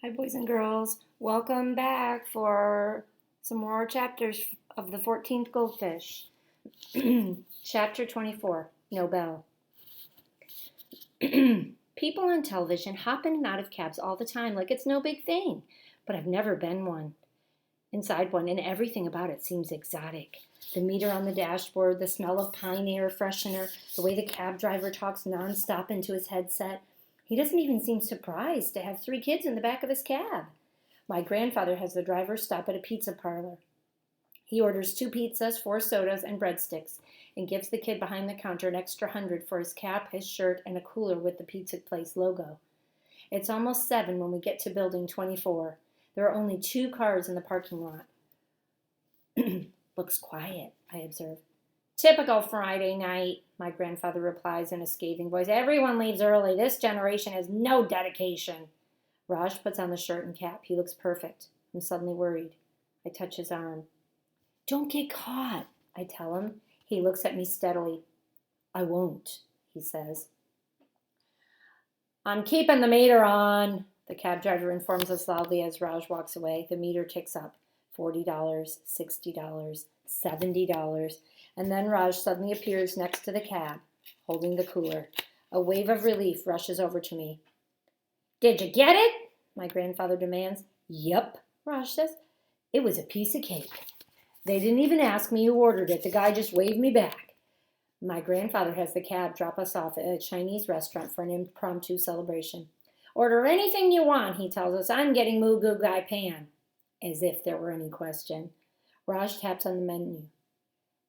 Hi, boys and girls. Welcome back for some more chapters of the 14th Goldfish. Chapter 24, No Bell. People on television hop in and out of cabs all the time like it's no big thing, but I've never been inside one, and everything about it seems exotic. The meter on the dashboard, the smell of pine air freshener, the way the cab driver talks nonstop into his headset. He doesn't even seem surprised to have 3 kids in the back of his cab. My grandfather has the driver stop at a pizza parlor. He orders 2 pizzas, 4 sodas, and breadsticks, and gives the kid behind the counter an extra 100 for his cap, his shirt, and a cooler with the pizza place logo. It's almost 7 when we get to building 24. There are only 2 cars in the parking lot. Looks quiet, I observe. Typical Friday night, my grandfather replies in a scathing voice. Everyone leaves early. This generation has no dedication. Raj puts on the shirt and cap. He looks perfect. I'm suddenly worried. I touch his arm. Don't get caught, I tell him. He looks at me steadily. I won't, he says. I'm keeping the meter on, the cab driver informs us loudly as Raj walks away. The meter ticks up. $40, $60, $70, and then Raj suddenly appears next to the cab, holding the cooler. A wave of relief rushes over to me. Did you get it? My grandfather demands. Yep, Raj says. It was a piece of cake. They didn't even ask me who ordered it. The guy just waved me back. My grandfather has the cab drop us off at a Chinese restaurant for an impromptu celebration. Order anything you want, he tells us. I'm getting moo goo gai pan. As if there were any question. Raj taps on the menu.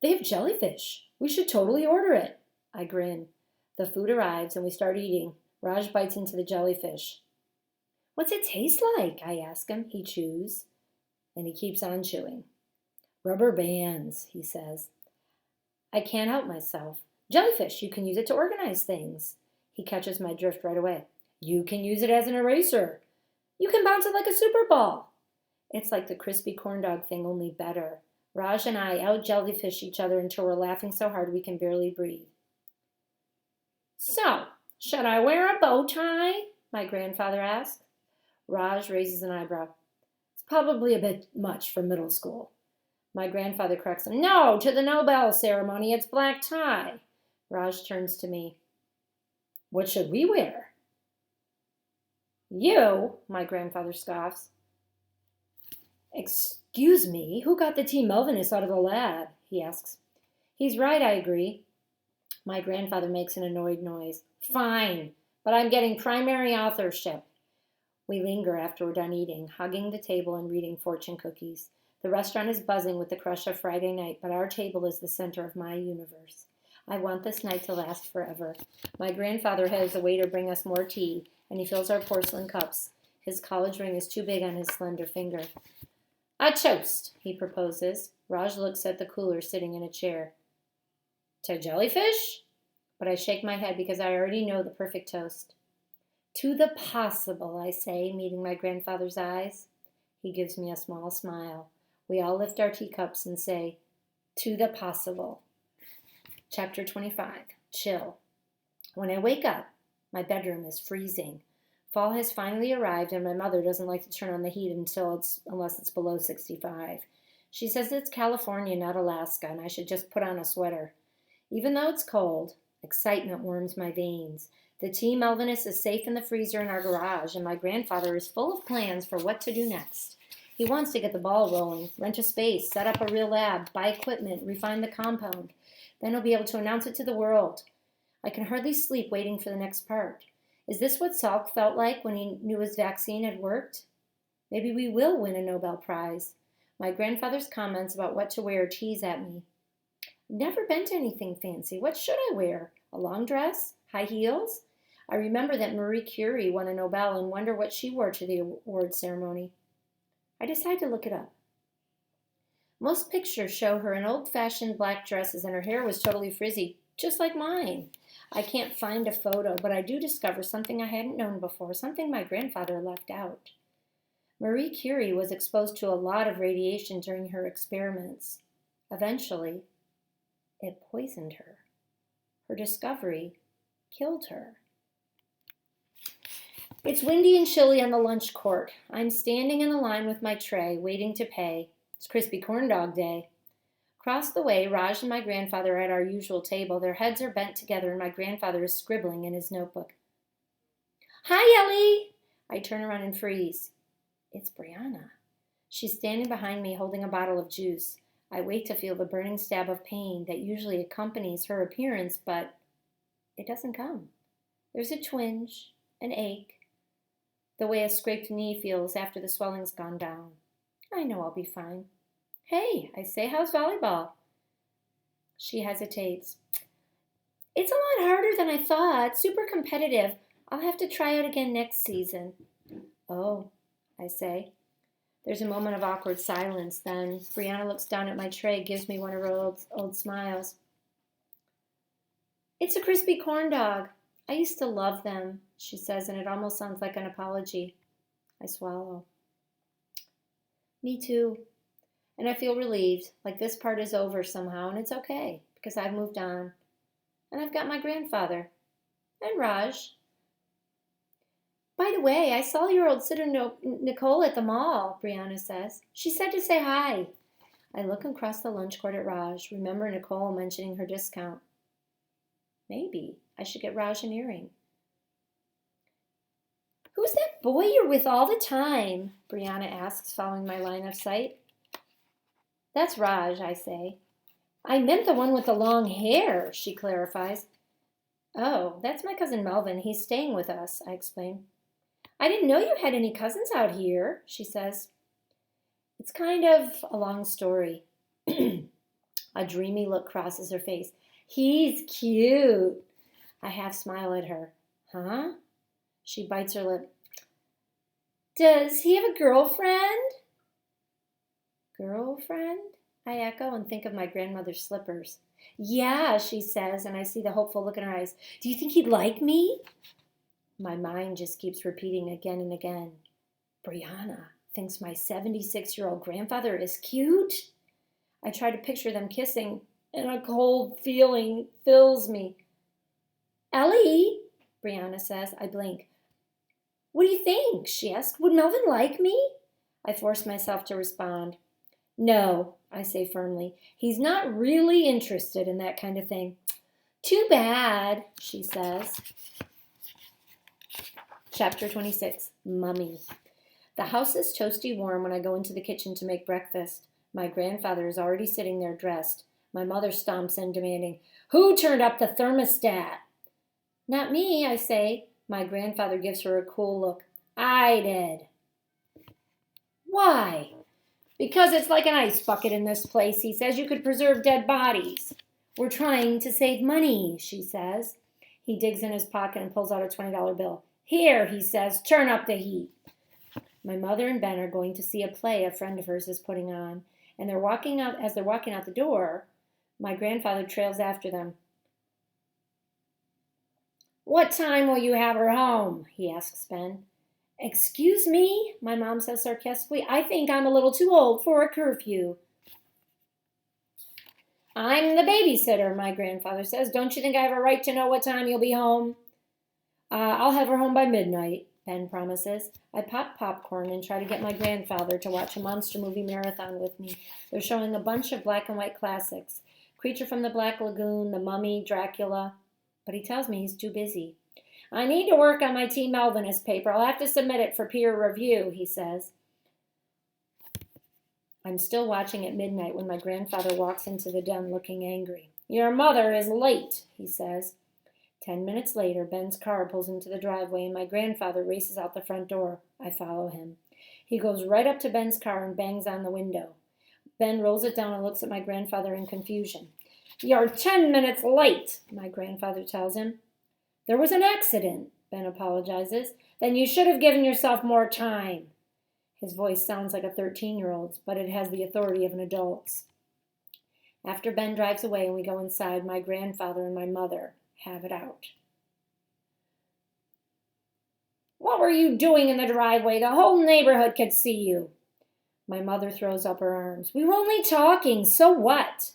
They have jellyfish. We should totally order it. I grin. The food arrives and we start eating. Raj bites into the jellyfish. What's it taste like? I ask him. He chews. And he keeps on chewing. Rubber bands, he says. I can't help myself. Jellyfish, you can use it to organize things. He catches my drift right away. You can use it as an eraser. You can bounce it like a super ball. It's like the crispy corn dog thing, only better. Raj and I out-jellyfish each other until we're laughing so hard we can barely breathe. So, should I wear a bow tie? My grandfather asks. Raj raises an eyebrow. It's probably a bit much for middle school. My grandfather corrects him. No, to the Nobel ceremony, it's black tie. Raj turns to me. What should we wear? You, my grandfather scoffs. Excuse me, who got the T. Melvinus out of the lab? He asks. He's right, I agree. My grandfather makes an annoyed noise. Fine, but I'm getting primary authorship. We linger after we're done eating, hugging the table and reading fortune cookies. The restaurant is buzzing with the crush of Friday night, but our table is the center of my universe. I want this night to last forever. My grandfather has a waiter bring us more tea, and he fills our porcelain cups. His college ring is too big on his slender finger. A toast, he proposes. Raj looks at the cooler sitting in a chair. To jellyfish? But I shake my head because I already know the perfect toast. To the possible, I say, meeting my grandfather's eyes. He gives me a small smile. We all lift our teacups and say, to the possible. Chapter 25, Chill. When I wake up, my bedroom is freezing. Fall has finally arrived, and my mother doesn't like to turn on the heat unless it's below 65. She says it's California, not Alaska, and I should just put on a sweater. Even though it's cold, excitement warms my veins. The T. Melvinus is safe in the freezer in our garage, and my grandfather is full of plans for what to do next. He wants to get the ball rolling, rent a space, set up a real lab, buy equipment, refine the compound. Then he'll be able to announce it to the world. I can hardly sleep waiting for the next part. Is this what Salk felt like when he knew his vaccine had worked? Maybe we will win a Nobel Prize. My grandfather's comments about what to wear tease at me. Never been to anything fancy. What should I wear? A long dress? High heels? I remember that Marie Curie won a Nobel and wonder what she wore to the award ceremony. I decide to look it up. Most pictures show her in old-fashioned black dresses and her hair was totally frizzy, just like mine. I can't find a photo, but I do discover something I hadn't known before, something my grandfather left out. Marie Curie was exposed to a lot of radiation during her experiments. Eventually, it poisoned her. Her discovery killed her. It's windy and chilly on the lunch court. I'm standing in the line with my tray, waiting to pay. It's crispy corn dog day. Across the way, Raj and my grandfather are at our usual table. Their heads are bent together, and my grandfather is scribbling in his notebook. Hi, Ellie! I turn around and freeze. It's Brianna. She's standing behind me holding a bottle of juice. I wait to feel the burning stab of pain that usually accompanies her appearance, but it doesn't come. There's a twinge, an ache, the way a scraped knee feels after the swelling's gone down. I know I'll be fine. Hey, I say, how's volleyball? She hesitates. It's a lot harder than I thought. Super competitive. I'll have to try out again next season. Oh, I say. There's a moment of awkward silence. Then Brianna looks down at my tray, gives me one of her old smiles. It's a crispy corn dog. I used to love them, she says, and it almost sounds like an apology. I swallow. Me too. And I feel relieved, like this part is over somehow, and it's okay, because I've moved on. And I've got my grandfather. And Raj. By the way, I saw your old sister Nicole at the mall, Brianna says. She said to say hi. I look across the lunch court at Raj, remember Nicole mentioning her discount. Maybe I should get Raj an earring. Who's that boy you're with all the time? Brianna asks, following my line of sight. That's Raj, I say. I meant the one with the long hair, she clarifies. Oh, that's my cousin Melvin. He's staying with us, I explain. I didn't know you had any cousins out here, she says. It's kind of a long story. A dreamy look crosses her face. He's cute. I half smile at her. Huh? She bites her lip. Does he have a girlfriend? Girlfriend? I echo and think of my grandmother's slippers. Yeah, she says, and I see the hopeful look in her eyes. Do you think he'd like me? My mind just keeps repeating again and again. Brianna thinks my 76-year-old grandfather is cute? I try to picture them kissing, and a cold feeling fills me. Ellie, Brianna says. I blink. What do you think? She asks. Would Melvin like me? I force myself to respond. No, I say firmly. He's not really interested in that kind of thing. Too bad, she says. Chapter 26, Mummy. The house is toasty warm when I go into the kitchen to make breakfast. My grandfather is already sitting there dressed. My mother stomps in, demanding, Who turned up the thermostat? Not me, I say. My grandfather gives her a cool look. I did. Why? Because it's like an ice bucket in this place, he says. You could preserve dead bodies. We're trying to save money, she says. He digs in his pocket and pulls out a $20 bill. Here, he says, turn up the heat. My mother and Ben are going to see a play a friend of hers is putting on, and as they're walking out the door, my grandfather trails after them. What time will you have her home? He asks Ben. Excuse me, my mom says sarcastically. I think I'm a little too old for a curfew. I'm the babysitter, my grandfather says. Don't you think I have a right to know what time you'll be home? I'll have her home by midnight, Ben promises. I pop popcorn and try to get my grandfather to watch a monster movie marathon with me. They're showing a bunch of black and white classics. Creature from the Black Lagoon, The Mummy, Dracula. But he tells me he's too busy. I need to work on my T. Melvinist paper. I'll have to submit it for peer review, he says. I'm still watching at midnight when my grandfather walks into the den looking angry. Your mother is late, he says. 10 minutes later, Ben's car pulls into the driveway and my grandfather races out the front door. I follow him. He goes right up to Ben's car and bangs on the window. Ben rolls it down and looks at my grandfather in confusion. You're 10 minutes late, my grandfather tells him. There was an accident, Ben apologizes. Then you should have given yourself more time. His voice sounds like a 13-year-old's, but it has the authority of an adult's. After Ben drives away and we go inside, my grandfather and my mother have it out. What were you doing in the driveway? The whole neighborhood could see you. My mother throws up her arms. We were only talking. So what?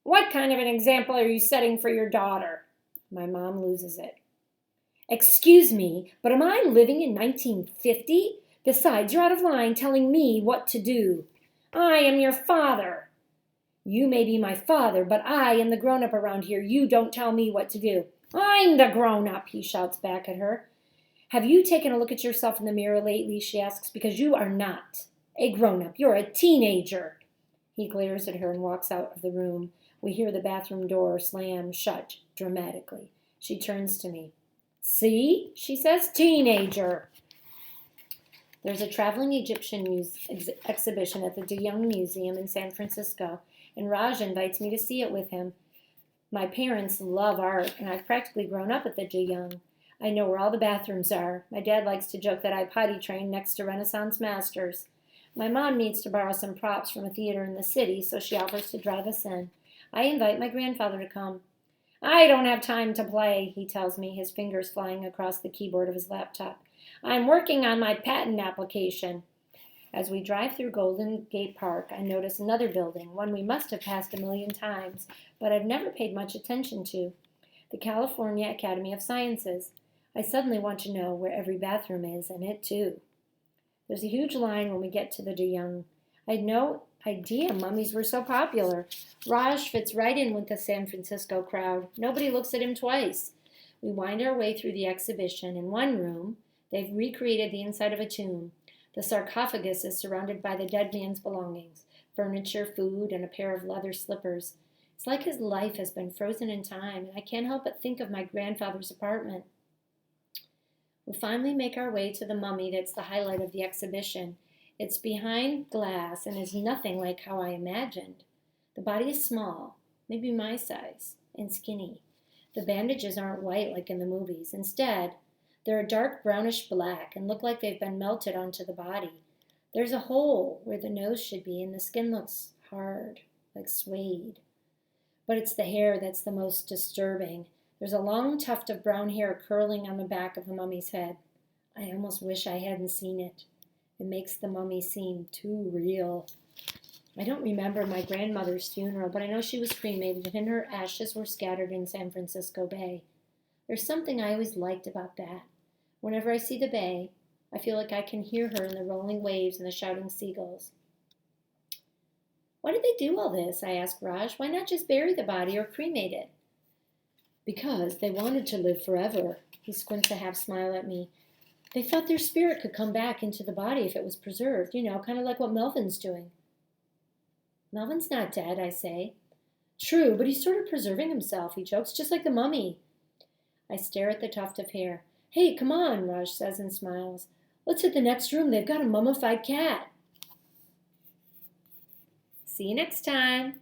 What kind of an example are you setting for your daughter? My mom loses it. Excuse me, but am I living in 1950? Besides, you're out of line telling me what to do. I am your father. You may be my father, but I am the grown-up around here. You don't tell me what to do. I'm the grown-up, he shouts back at her. Have you taken a look at yourself in the mirror lately, she asks, because you are not a grown-up. You're a teenager. He glares at her and walks out of the room. We hear the bathroom door slam shut dramatically. She turns to me. See, she says, teenager. There's a traveling Egyptian exhibition at the De Young Museum in San Francisco, and Raj invites me to see it with him. My parents love art, and I've practically grown up at the De Young. I know where all the bathrooms are. My dad likes to joke that I potty train next to Renaissance masters. My mom needs to borrow some props from a theater in the city, so she offers to drive us in. I invite my grandfather to come. I don't have time to play, he tells me, his fingers flying across the keyboard of his laptop. I'm working on my patent application. As we drive through Golden Gate Park, I notice another building, one we must have passed a million times, but I've never paid much attention to. The California Academy of Sciences. I suddenly want to know where every bathroom is, and it too. There's a huge line when we get to the De Young. I had no idea mummies were so popular. Raj fits right in with the San Francisco crowd. Nobody looks at him twice. We wind our way through the exhibition. In one room, they've recreated the inside of a tomb. The sarcophagus is surrounded by the dead man's belongings, furniture, food, and a pair of leather slippers. It's like his life has been frozen in time, and I can't help but think of my grandfather's apartment. We finally make our way to the mummy that's the highlight of the exhibition. It's behind glass and is nothing like how I imagined. The body is small, maybe my size, and skinny. The bandages aren't white like in the movies. Instead, they're a dark brownish black and look like they've been melted onto the body. There's a hole where the nose should be, and the skin looks hard, like suede. But it's the hair that's the most disturbing. There's a long tuft of brown hair curling on the back of the mummy's head. I almost wish I hadn't seen it. It makes the mummy seem too real. I don't remember my grandmother's funeral, but I know she was cremated and her ashes were scattered in San Francisco Bay. There's something I always liked about that. Whenever I see the bay, I feel like I can hear her in the rolling waves and the shouting seagulls. Why did they do all this? I asked Raj. Why not just bury the body or cremate it? Because they wanted to live forever. He squints a half smile at me. They thought their spirit could come back into the body if it was preserved, kind of like what Melvin's doing. Melvin's not dead, I say. True, but he's sort of preserving himself, he jokes, just like the mummy. I stare at the tuft of hair. Hey, come on, Raj says and smiles. Let's hit the next room. They've got a mummified cat. See you next time.